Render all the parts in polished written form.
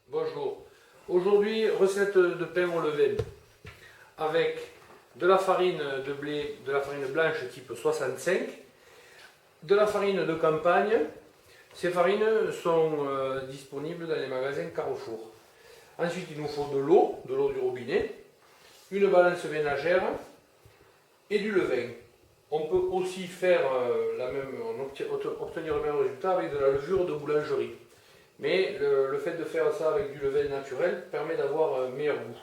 Bonjour. Aujourd'hui, recette de pain au levain avec de la farine de blé, de la farine blanche type 65, de la farine de campagne. Ces farines sont disponibles dans les magasins Carrefour. Ensuite, il nous faut de l'eau du robinet, une balance ménagère et du levain. On peut aussi faire obtenir le même résultat avec de la levure de boulangerie. Mais le fait de faire ça avec du levain naturel permet d'avoir un meilleur goût.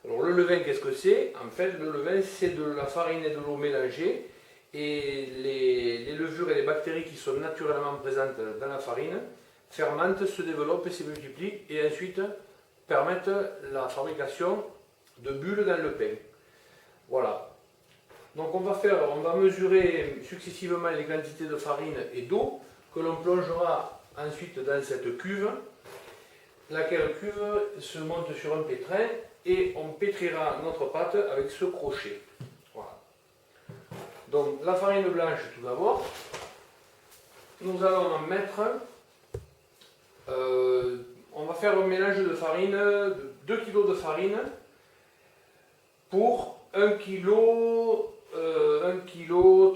Alors le levain, qu'est-ce que c'est? En fait, le levain, c'est de la farine et de l'eau mélangées. Et les levures et les bactéries qui sont naturellement présentes dans la farine fermentent, se développent et se multiplient et ensuite permettent la fabrication de bulles dans le pain. Voilà. Donc on va mesurer successivement les quantités de farine et d'eau que l'on plongera ensuite dans cette cuve, laquelle cuve se monte sur un pétrin et on pétrira notre pâte avec ce crochet. Voilà. Donc la farine blanche tout d'abord, nous allons en mettre, on va faire un mélange de farine, de 2 kg de farine pour 1 kg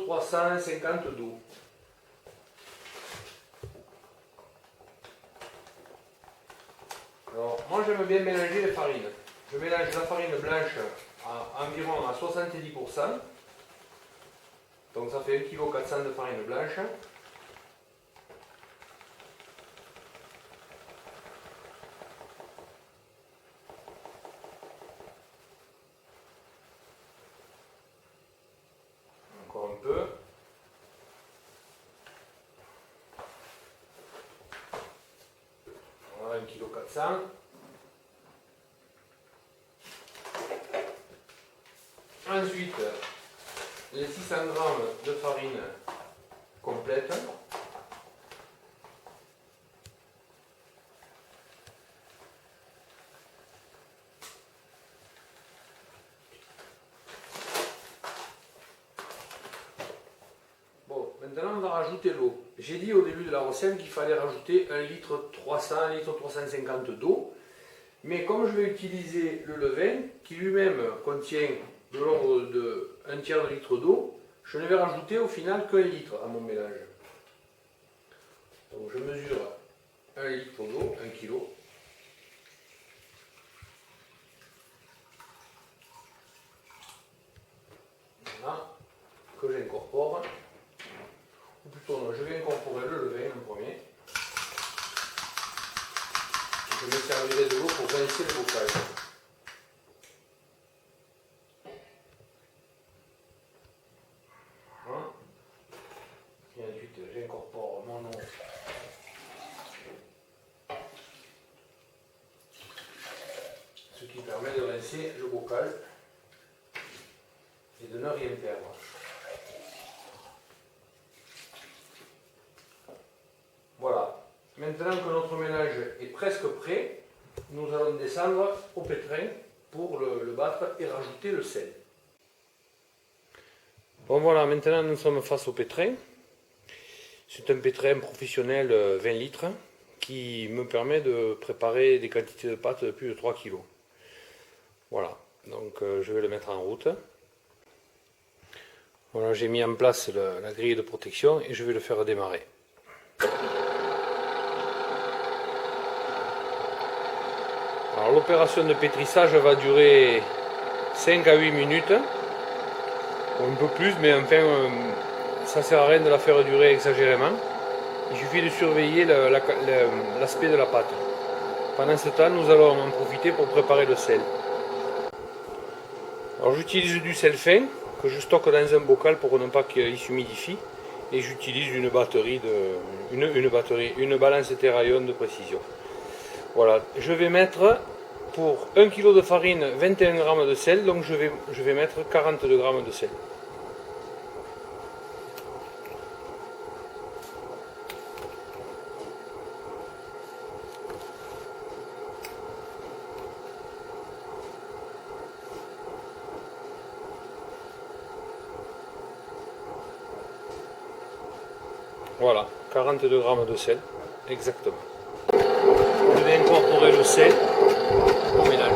350 d'eau. Alors, moi j'aime bien mélanger les farines. Je mélange la farine blanche à environ à 70%. Donc ça fait 1 kg 400 de farine blanche. Encore un peu. Voilà, 1 kg 400. Ensuite, les 600 g de farine complète. Bon, maintenant on va rajouter l'eau. J'ai dit au début de la recette qu'il fallait rajouter 1 litre 300, 1 litre 350 d'eau. Mais comme je vais utiliser le levain, qui lui-même contient de l'ordre de 1/3 de litre d'eau, je ne vais rajouter au final qu'1 litre à mon mélange. Donc je mesure 1 litre d'eau, 1 kg. Voilà, que j'incorpore. Ou plutôt non, je vais incorporer le levain en premier. Je me servirai de l'eau pour rincer le bocal. Voilà. Et ensuite j'incorpore mon eau. Ce qui permet de rincer le bocal et de ne rien perdre. Voilà. Maintenant que notre mélange est presque prêt, nous allons descendre au pétrin pour le battre et rajouter le sel. Bon voilà, maintenant nous sommes face au pétrin. C'est un pétrin professionnel 20 litres qui me permet de préparer des quantités de pâte de plus de 3 kg. Voilà, donc je vais le mettre en route. Voilà, j'ai mis en place la grille de protection et je vais le faire démarrer. Alors l'opération de pétrissage va durer 5 à 8 minutes, un peu plus, mais enfin ça ne sert à rien de la faire durer exagérément. Il suffit de surveiller l'aspect de la pâte. Pendant ce temps, nous allons en profiter pour préparer le sel. Alors j'utilise du sel fin que je stocke dans un bocal pour ne pas qu'il s'humidifie, et j'utilise une balance terraillon de précision. Voilà, je vais mettre pour 1 kg de farine 21 g de sel, donc je vais mettre 42 g de sel. Voilà, 42 g de sel, exactement. Je vais incorporer poudre et le sel au mélange.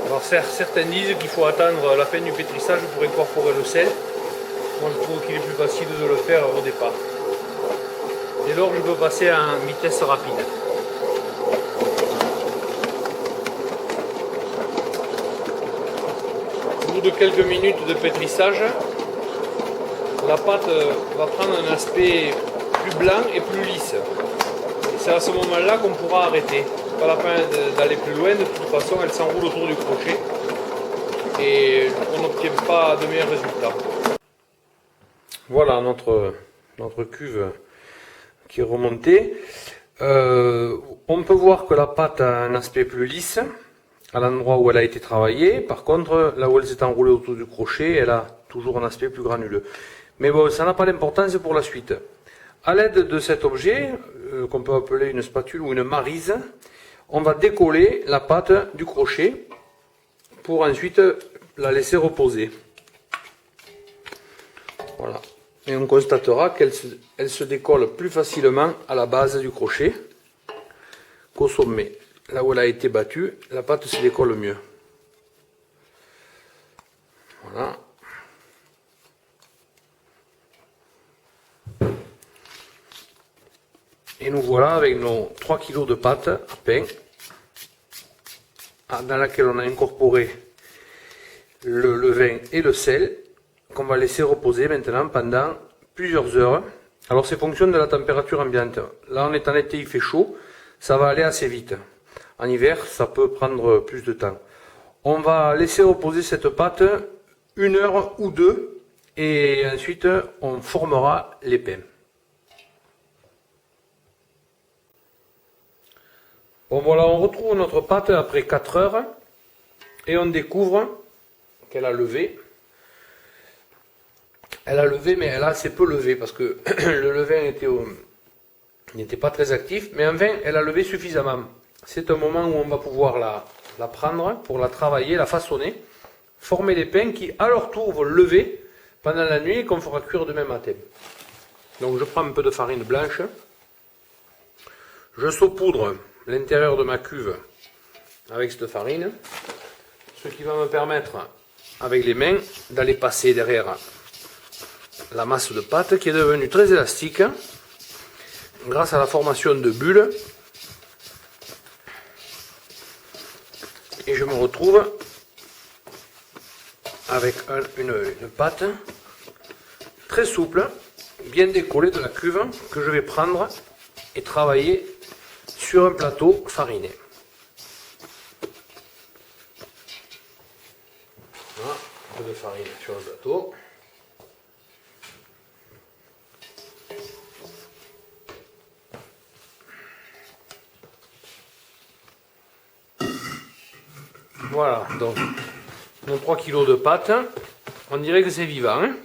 Alors certains disent qu'il faut attendre la fin du pétrissage pour incorporer le sel. Moi je trouve qu'il est plus facile de le faire au départ. Dès lors je peux passer à une vitesse rapide. Au bout de quelques minutes de pétrissage, la pâte va prendre un aspect plus blanc et plus lisse. C'est à ce moment-là qu'on pourra arrêter. Pas la peine d'aller plus loin, de toute façon elle s'enroule autour du crochet et on n'obtient pas de meilleurs résultats. Voilà notre cuve qui est remontée. On peut voir que la pâte a un aspect plus lisse à l'endroit où elle a été travaillée. Par contre, là où elle s'est enroulée autour du crochet, elle a toujours un aspect plus granuleux. Mais bon, ça n'a pas d'importance pour la suite. À l'aide de cet objet, qu'on peut appeler une spatule ou une maryse, on va décoller la pâte du crochet pour ensuite la laisser reposer. Voilà. Et on constatera qu'elle se décolle plus facilement à la base du crochet qu'au sommet. Là où elle a été battue, la pâte se décolle mieux. Voilà. Et nous voilà avec nos 3 kg de pâte à pain dans laquelle on a incorporé le levain et le sel qu'on va laisser reposer maintenant pendant plusieurs heures. Alors c'est fonction de la température ambiante. Là on est en été, il fait chaud, ça va aller assez vite. En hiver, ça peut prendre plus de temps. On va laisser reposer cette pâte 1 heure ou 2 et ensuite on formera les pains. Bon voilà, on retrouve notre pâte après 4 heures et on découvre qu'elle a levé. Elle a levé, mais elle a assez peu levé parce que le levain n'était pas très actif, mais enfin elle a levé suffisamment. C'est un moment où on va pouvoir la prendre pour la travailler, la façonner, former les pains qui à leur tour vont lever pendant la nuit et qu'on fera cuire demain matin. Donc je prends un peu de farine blanche, je saupoudre l'intérieur de ma cuve avec cette farine, ce qui va me permettre avec les mains d'aller passer derrière la masse de pâte qui est devenue très élastique grâce à la formation de bulles, et je me retrouve avec une pâte très souple, bien décollée de la cuve que je vais prendre et travailler sur un plateau fariné. Voilà, un peu de farine sur le plateau. Voilà, donc nos 3 kg de pâte, on dirait que c'est vivant. Hein.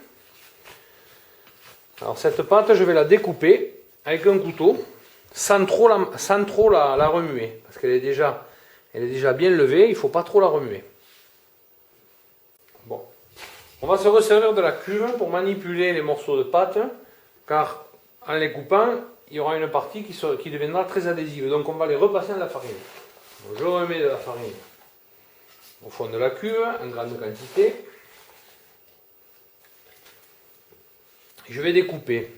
Alors cette pâte, je vais la découper avec un couteau, sans trop la remuer, parce qu'elle est déjà bien levée, il ne faut pas trop la remuer. Bon, on va se resservir de la cuve pour manipuler les morceaux de pâte, car en les coupant, il y aura une partie qui deviendra très adhésive, donc on va les repasser dans la farine. Donc, je remets de la farine au fond de la cuve, en grande quantité. Je vais découper.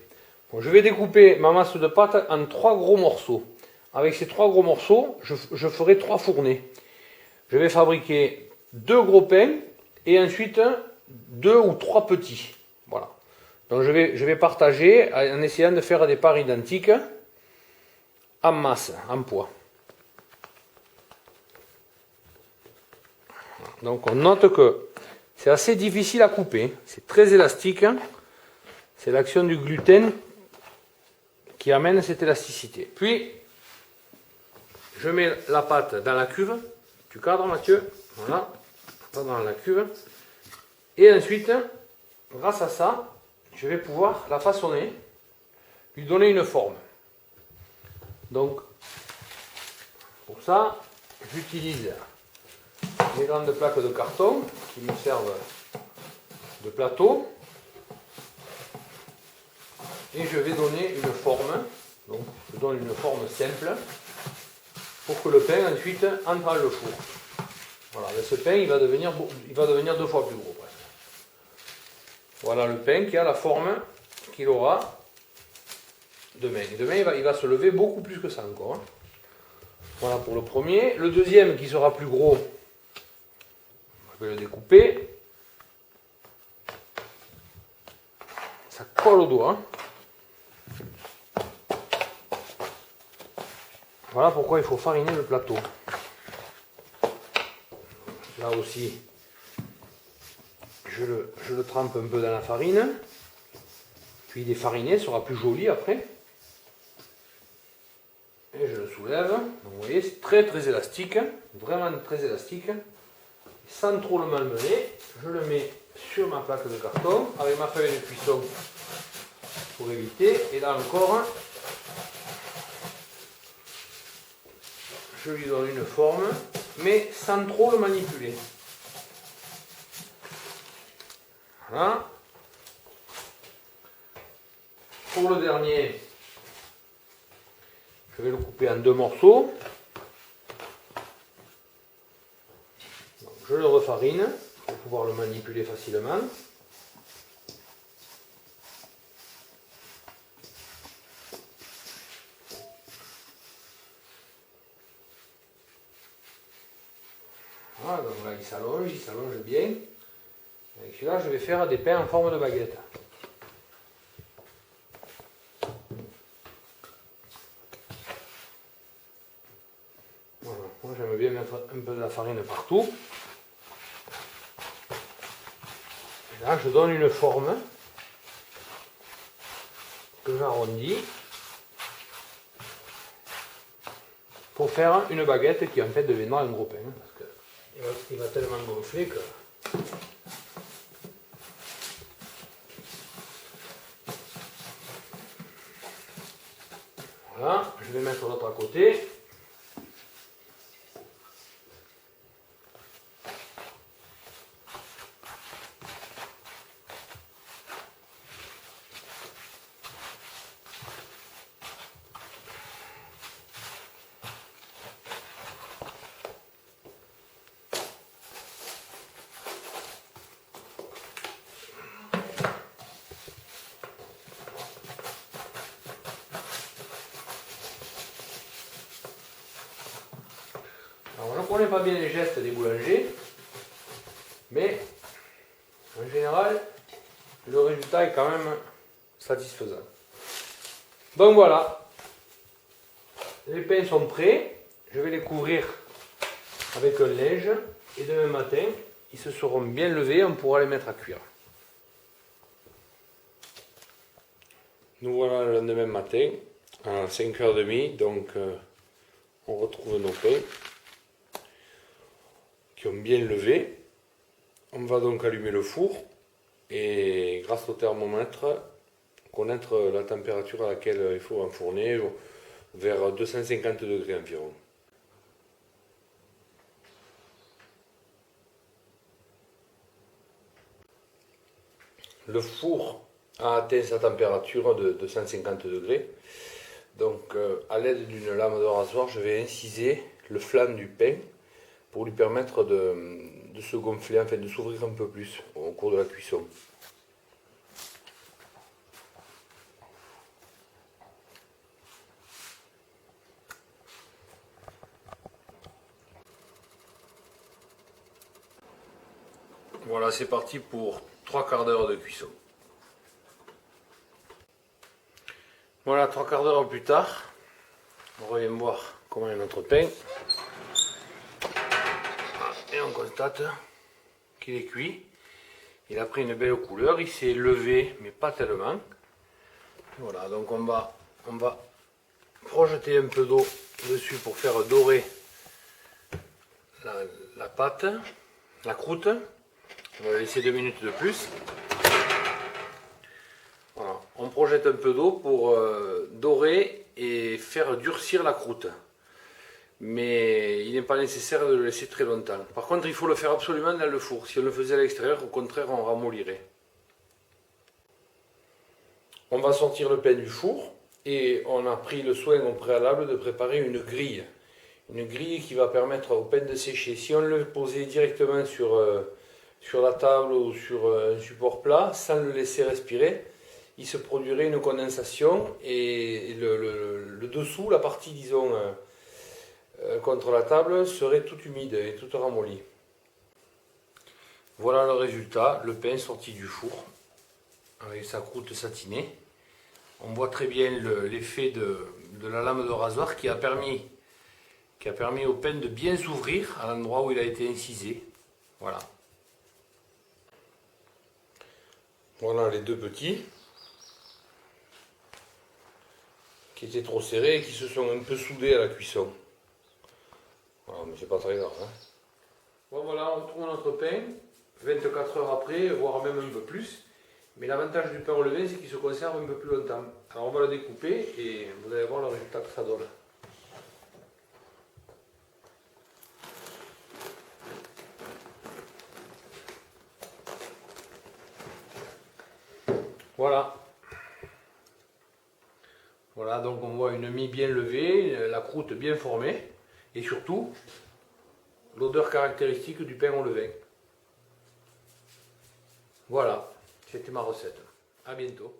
Bon, je vais découper ma masse de pâte en 3 gros morceaux. Avec ces 3 gros morceaux, je ferai 3 fournées. Je vais fabriquer 2 gros pains et ensuite 2 ou 3 petits. Voilà. Donc je vais partager en essayant de faire des parts identiques en masse, en poids. Donc on note que c'est assez difficile à couper, c'est très élastique, c'est l'action du gluten qui amène cette élasticité. Puis je mets la pâte dans la cuve, tu cadres Mathieu, voilà, pas dans la cuve, et ensuite grâce à ça je vais pouvoir la façonner lui donner une forme. Donc, pour ça, j'utilise les grandes plaques de carton qui me servent de plateau. Et je vais donner une forme. Donc, je donne une forme simple pour que le pain ensuite entre dans le four. Voilà, mais ce pain il va devenir 2 fois plus gros presque. Voilà le pain qui a la forme qu'il aura demain. Et demain il va se lever beaucoup plus que ça encore. Hein. Voilà pour le premier. Le deuxième qui sera plus gros, je vais le découper. Ça colle au doigt. Hein. Voilà pourquoi il faut fariner le plateau. Là aussi, je le trempe un peu dans la farine. Puis il est fariné, sera plus joli après. Et je le soulève. Donc, vous voyez, c'est très très élastique. Vraiment très élastique. Sans trop le malmener, je le mets sur ma plaque de carton avec ma feuille de cuisson pour éviter. Et là encore, je lui donne une forme, mais sans trop le manipuler. Voilà. Pour le dernier, je vais le couper en 2 morceaux. Donc, je le refarine pour pouvoir le manipuler facilement. Voilà, donc là il s'allonge bien. Avec celui-là, je vais faire des pains en forme de baguette. Voilà, moi j'aime bien mettre un peu de la farine partout. Et là, je donne une forme que j'arrondis pour faire une baguette qui en fait deviendra un gros pain. Parce qu'il va tellement gonfler que... Voilà, je vais mettre l'autre à côté. Alors, je ne connais pas bien les gestes des boulangers, mais en général, le résultat est quand même satisfaisant. Donc voilà, les pains sont prêts, je vais les couvrir avec un linge et demain matin, ils se seront bien levés, on pourra les mettre à cuire. Nous voilà le lendemain matin, à 5h30, donc on retrouve nos pains qui ont bien levé. On va donc allumer le four et grâce au thermomètre connaître la température à laquelle il faut enfourner, vers 250 degrés environ. Le four a atteint sa température de 250 degrés. Donc à l'aide d'une lame de rasoir, je vais inciser le flanc du pain pour lui permettre de se gonfler, enfin de s'ouvrir un peu plus au cours de la cuisson. Voilà, c'est parti pour 3/4 d'heure de cuisson. Voilà, 3/4 d'heure plus tard, on revient voir comment est notre pain. Et on constate qu'il est cuit. Il a pris une belle couleur, il s'est levé, mais pas tellement. Voilà, donc on va projeter un peu d'eau dessus pour faire dorer la pâte, la croûte. On va laisser 2 minutes de plus. Voilà, on projette un peu d'eau pour dorer et faire durcir la croûte. Mais il n'est pas nécessaire de le laisser très longtemps. Par contre, il faut le faire absolument dans le four. Si on le faisait à l'extérieur, au contraire, on ramollirait. On va sortir le pain du four et on a pris le soin au préalable de préparer une grille. Une grille qui va permettre au pain de sécher. Si on le posait directement sur la table ou sur un support plat, sans le laisser respirer, il se produirait une condensation et le dessous, la partie disons contre la table, serait tout humide et tout ramolli. Voilà le résultat, le pain sorti du four avec sa croûte satinée. On voit très bien l'effet de la lame de rasoir qui a permis au pain de bien s'ouvrir à l'endroit où il a été incisé. Voilà. Voilà les deux petits qui étaient trop serrés et qui se sont un peu soudés à la cuisson. Voilà, mais c'est pas très grave. Hein. Bon voilà, on tourne notre pain 24 heures après, voire même un peu plus. Mais l'avantage du pain au levain, c'est qu'il se conserve un peu plus longtemps. Alors on va le découper et vous allez voir le résultat que ça donne. Voilà. Voilà, donc on voit une mie bien levée, la croûte bien formée et surtout l'odeur caractéristique du pain au levain. Voilà, c'était ma recette. À bientôt.